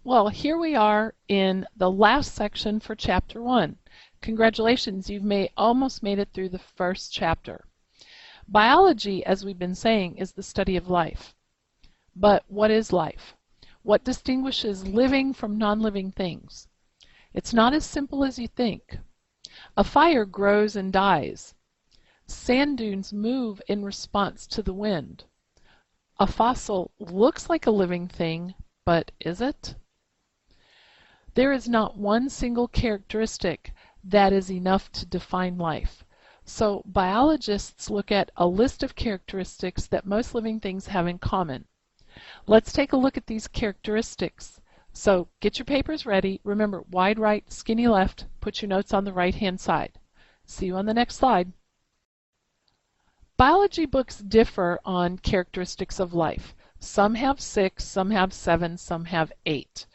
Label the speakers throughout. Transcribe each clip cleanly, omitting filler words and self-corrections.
Speaker 1: Well, here we are in the last section for Chapter 1. Congratulations, you've almost made it through the first chapter. Biology, as we've been saying, is the study of life. But what is life? What distinguishes living from non-living things? It's not as simple as you think. A fire grows and dies. Sand dunes move in response to the wind. A fossil looks like a living thing, but is it? There is not one single characteristic that is enough to define life. So biologists look at a list of characteristics that most living things have in common. Let's take a look at these characteristics. So get your papers ready. Remember, wide right, skinny left. Put your notes on the right-hand side. See you on the next slide. Biology books differ on characteristics of life. Some have 6, some have 7, some have 8.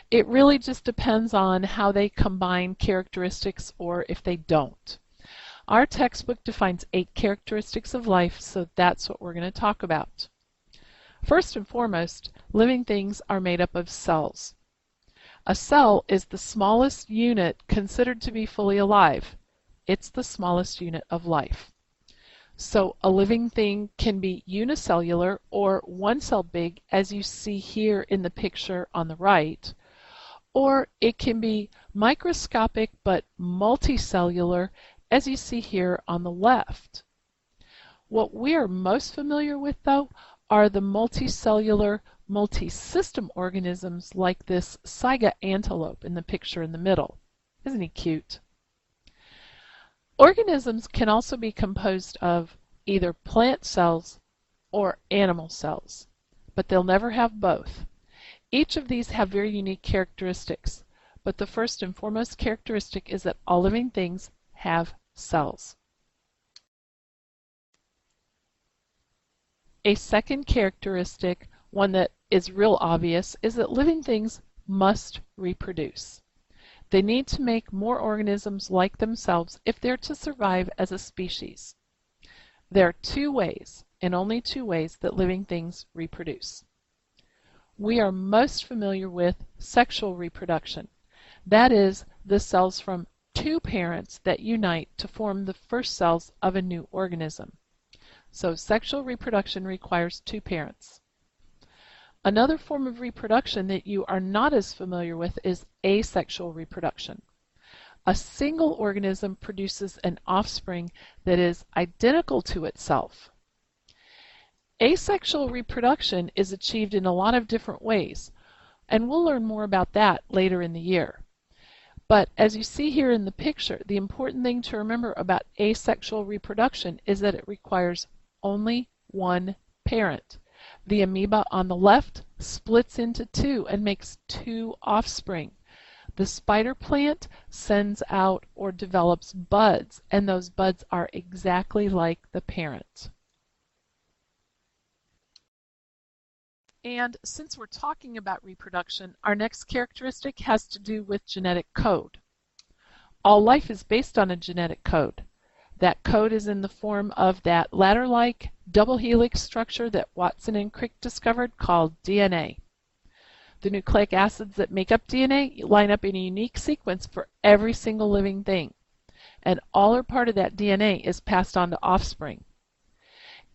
Speaker 1: It really just depends on how they combine characteristics or if they don't. Our textbook defines 8 characteristics of life, so that's what we're going to talk about. First and foremost, living things are made up of cells. A cell is the smallest unit considered to be fully alive. It's the smallest unit of life. So a living thing can be unicellular or one cell big, as you see here in the picture on the right, or it can be microscopic but multicellular, as you see here on the left. What we are most familiar with, though, are the multicellular, multisystem organisms like this saiga antelope in the picture in the middle. Isn't he cute? Organisms can also be composed of either plant cells or animal cells, but they'll never have both. Each of these have very unique characteristics, but the first and foremost characteristic is that all living things have cells. A second characteristic, one that is real obvious, is that living things must reproduce. They need to make more organisms like themselves if they're to survive as a species. There are 2 ways, and only 2 ways, that living things reproduce. We are most familiar with sexual reproduction. That is, the cells from 2 parents that unite to form the first cells of a new organism. So sexual reproduction requires 2 parents. Another form of reproduction that you are not as familiar with is asexual reproduction. A single organism produces an offspring that is identical to itself. Asexual reproduction is achieved in a lot of different ways, and we'll learn more about that later in the year. But as you see here in the picture, the important thing to remember about asexual reproduction is that it requires only 1 parent. The amoeba on the left splits into 2 and makes 2 offspring. The spider plant sends out or develops buds, and those buds are exactly like the parent. And since we're talking about reproduction, our next characteristic has to do with genetic code. All life is based on a genetic code. That code is in the form of that ladder-like double helix structure that Watson and Crick discovered called DNA. The nucleic acids that make up DNA line up in a unique sequence for every single living thing, and all or part of that DNA is passed on to offspring.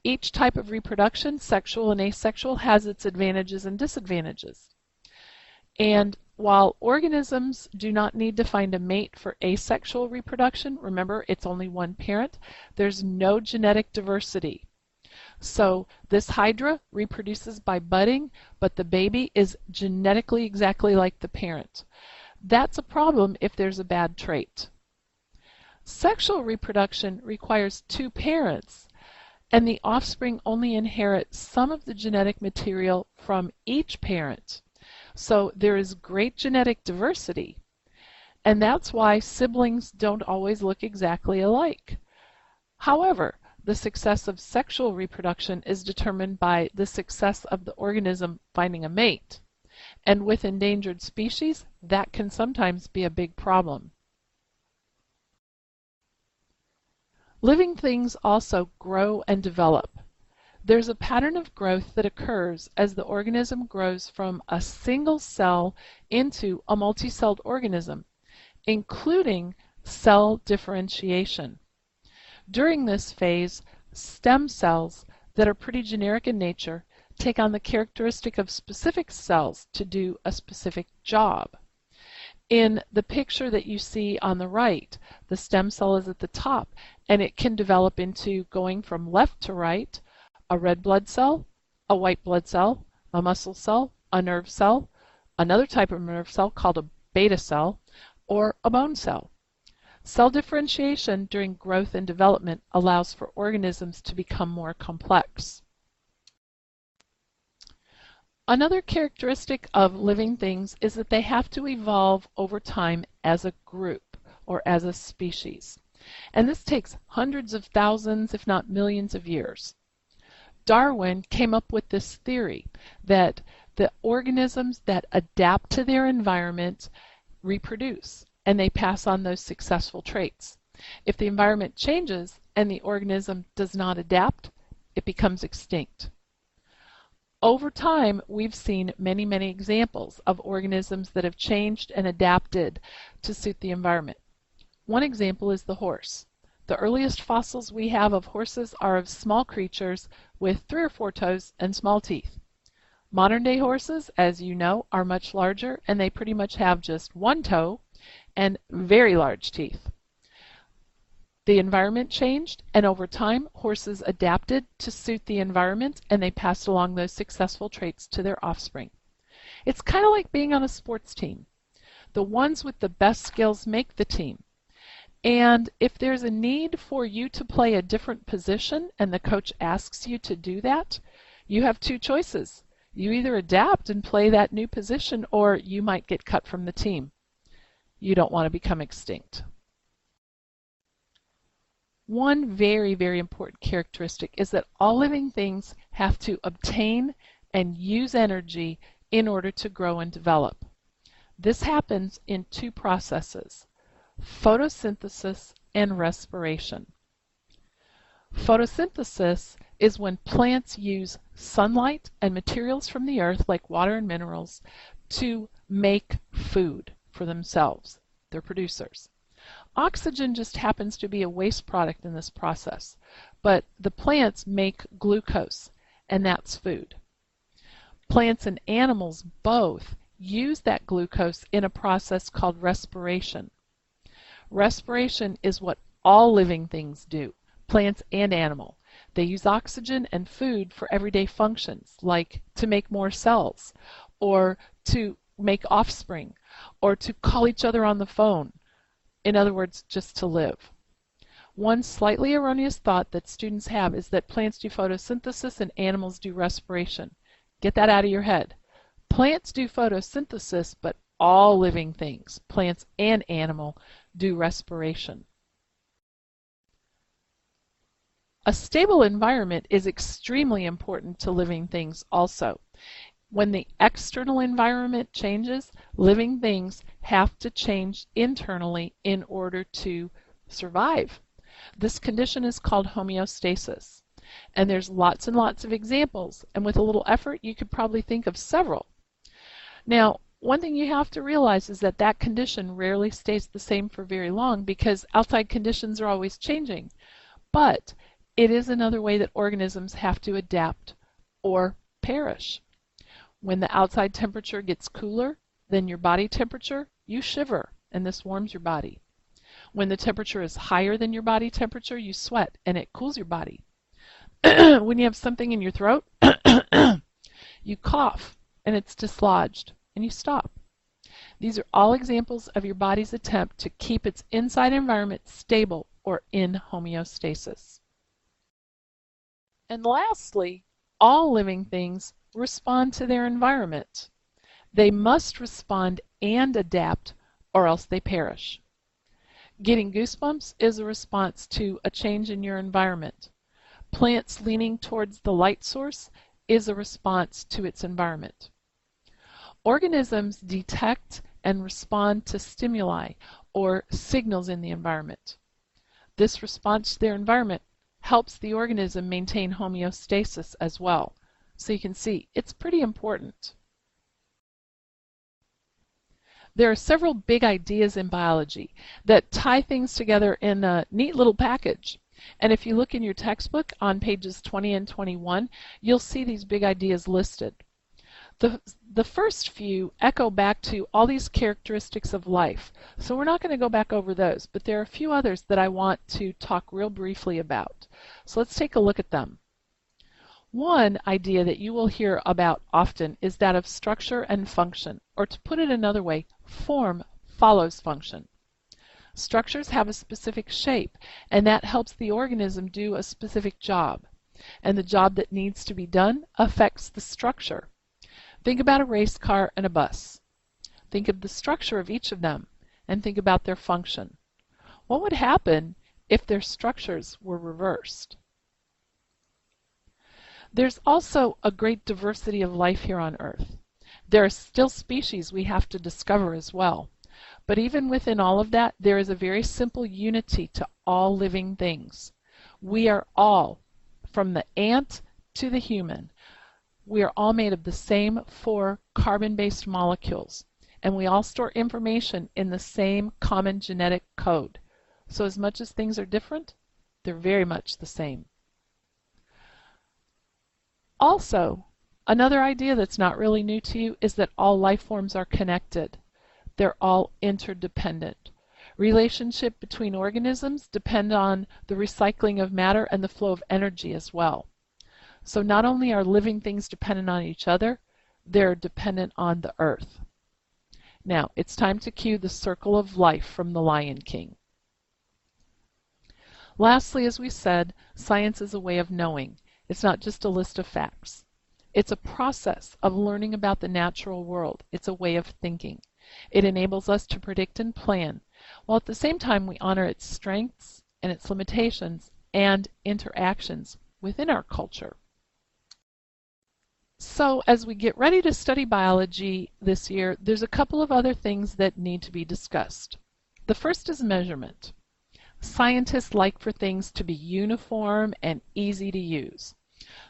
Speaker 1: Each type of reproduction, sexual and asexual, has its advantages and disadvantages. And while organisms do not need to find a mate for asexual reproduction, remember it's only 1 parent, there's no genetic diversity. So this hydra reproduces by budding, but the baby is genetically exactly like the parent. That's a problem if there's a bad trait. Sexual reproduction requires 2 parents, and the offspring only inherit some of the genetic material from each parent. So there is great genetic diversity, and that's why siblings don't always look exactly alike. However, the success of sexual reproduction is determined by the success of the organism finding a mate, and with endangered species, that can sometimes be a big problem. Living things also grow and develop. There's a pattern of growth that occurs as the organism grows from a single cell into a multicelled organism, including cell differentiation. During this phase, stem cells that are pretty generic in nature take on the characteristic of specific cells to do a specific job. In the picture that you see on the right, the stem cell is at the top, and it can develop into going from left to right, a red blood cell, a white blood cell, a muscle cell, a nerve cell, another type of nerve cell called a beta cell, or a bone cell. Cell differentiation during growth and development allows for organisms to become more complex. Another characteristic of living things is that they have to evolve over time as a group or as a species. And this takes hundreds of thousands, if not millions of years. Darwin came up with this theory that the organisms that adapt to their environment reproduce, and they pass on those successful traits. If the environment changes and the organism does not adapt, it becomes extinct. Over time, we've seen many, many examples of organisms that have changed and adapted to suit the environment. One example is the horse. The earliest fossils we have of horses are of small creatures with 3 or 4 toes and small teeth. Modern-day horses, as you know, are much larger, and they pretty much have just 1 toe and very large teeth. The environment changed, and over time, horses adapted to suit the environment, and they passed along those successful traits to their offspring. It's kind of like being on a sports team. The ones with the best skills make the team. And if there's a need for you to play a different position and the coach asks you to do that, you have 2 choices. You either adapt and play that new position, or you might get cut from the team. You don't want to become extinct. One very, very important characteristic is that all living things have to obtain and use energy in order to grow and develop. This happens in 2 processes: photosynthesis and respiration. Photosynthesis is when plants use sunlight and materials from the earth, like water and minerals, to make food for themselves. They're producers. Oxygen just happens to be a waste product in this process, but the plants make glucose, and that's food. Plants and animals both use that glucose in a process called respiration. Respiration is what all living things do, plants and animal. They use oxygen and food for everyday functions, like to make more cells, or to make offspring, or to call each other on the phone. In other words, just to live. One slightly erroneous thought that students have is that plants do photosynthesis and animals do respiration. Get that out of your head. Plants do photosynthesis, but all living things, plants and animal, do respiration. A stable environment is extremely important to living things also. When the external environment changes, living things have to change internally in order to survive. This condition is called homeostasis. And there's lots and lots of examples, and with a little effort you could probably think of several. Now, one thing you have to realize is that that condition rarely stays the same for very long because outside conditions are always changing. But it is another way that organisms have to adapt or perish. When the outside temperature gets cooler than your body temperature, you shiver, and this warms your body. When the temperature is higher than your body temperature, you sweat, and it cools your body. When you have something in your throat, you cough, and it's dislodged, and you stop. These are all examples of your body's attempt to keep its inside environment stable or in homeostasis. And lastly, all living things respond to their environment. They must respond and adapt, or else they perish. Getting goosebumps is a response to a change in your environment. Plants leaning towards the light source is a response to its environment. Organisms detect and respond to stimuli or signals in the environment. This response to their environment helps the organism maintain homeostasis as well. So you can see it's pretty important. There are several big ideas in biology that tie things together in a neat little package. And if you look in your textbook on pages 20 and 21, you'll see these big ideas listed. The first few echo back to all these characteristics of life, so we're not going to go back over those, but there are a few others that I want to talk real briefly about. So let's take a look at them. One idea that you will hear about often is that of structure and function, or to put it another way, form follows function. Structures have a specific shape, and that helps the organism do a specific job. And the job that needs to be done affects the structure. Think about a race car and a bus. Think of the structure of each of them, and think about their function. What would happen if their structures were reversed? There's also a great diversity of life here on Earth. There are still species we have to discover as well. But even within all of that, there is a very simple unity to all living things. We are all, from the ant to the human, we are all made of the same 4 carbon-based molecules, and we all store information in the same common genetic code. So as much as things are different, they're very much the same. Also, another idea that's not really new to you is that all life forms are connected. They're all interdependent. Relationship between organisms depend on the recycling of matter and the flow of energy as well. So not only are living things dependent on each other, they're dependent on the earth. Now, it's time to cue the circle of life from The Lion King. Lastly, as we said, science is a way of knowing. It's not just a list of facts. It's a process of learning about the natural world. It's a way of thinking. It enables us to predict and plan, while at the same time we honor its strengths and its limitations and interactions within our culture. So as we get ready to study biology this year, there's a couple of other things that need to be discussed. The first is measurement. Scientists like for things to be uniform and easy to use.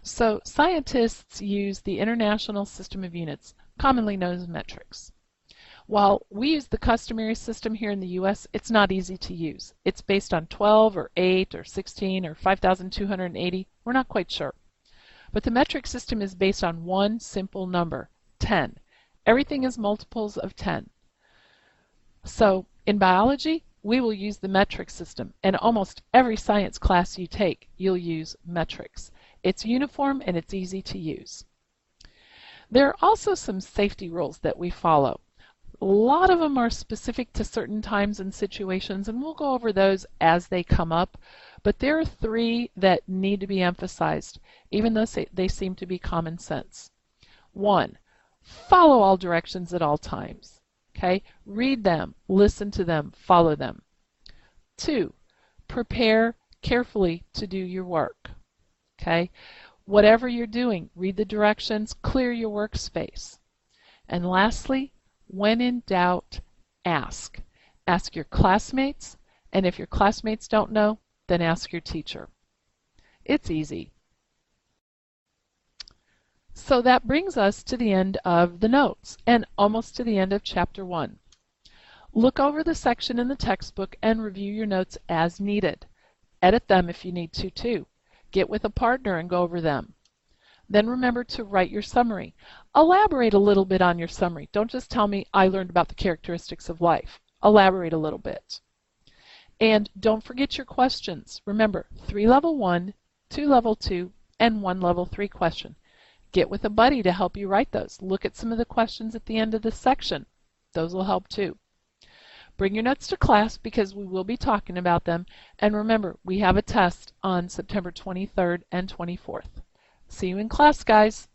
Speaker 1: So scientists use the International System of Units, commonly known as metrics. While we use the customary system here in the US, it's not easy to use. It's based on 12 or 8 or 16 or 5,280. We're not quite sure. But the metric system is based on one simple number, 10. Everything is multiples of 10. So in biology, we will use the metric system, and almost every science class you take, you'll use metrics. It's uniform and it's easy to use. There are also some safety rules that we follow. A lot of them are specific to certain times and situations, and we'll go over those as they come up. But there are 3 that need to be emphasized, even though they seem to be common sense. 1, follow all directions at all times. Okay? Read them, listen to them, follow them. 2, prepare carefully to do your work. Okay? Whatever you're doing, read the directions, clear your workspace. And lastly, when in doubt, ask. Ask your classmates, and if your classmates don't know, then ask your teacher. It's easy. So that brings us to the end of the notes and almost to the end of Chapter 1. Look over the section in the textbook and review your notes as needed. Edit them if you need to too. Get with a partner and go over them. Then remember to write your summary. Elaborate a little bit on your summary. Don't just tell me I learned about the characteristics of life. Elaborate a little bit. And don't forget your questions. Remember, 3 level 1, 2 level 2, and 1 level 3 question. Get with a buddy to help you write those. Look at some of the questions at the end of this section. Those will help too. Bring your notes to class because we will be talking about them. And remember, we have a test on September 23rd and 24th. See you in class, guys.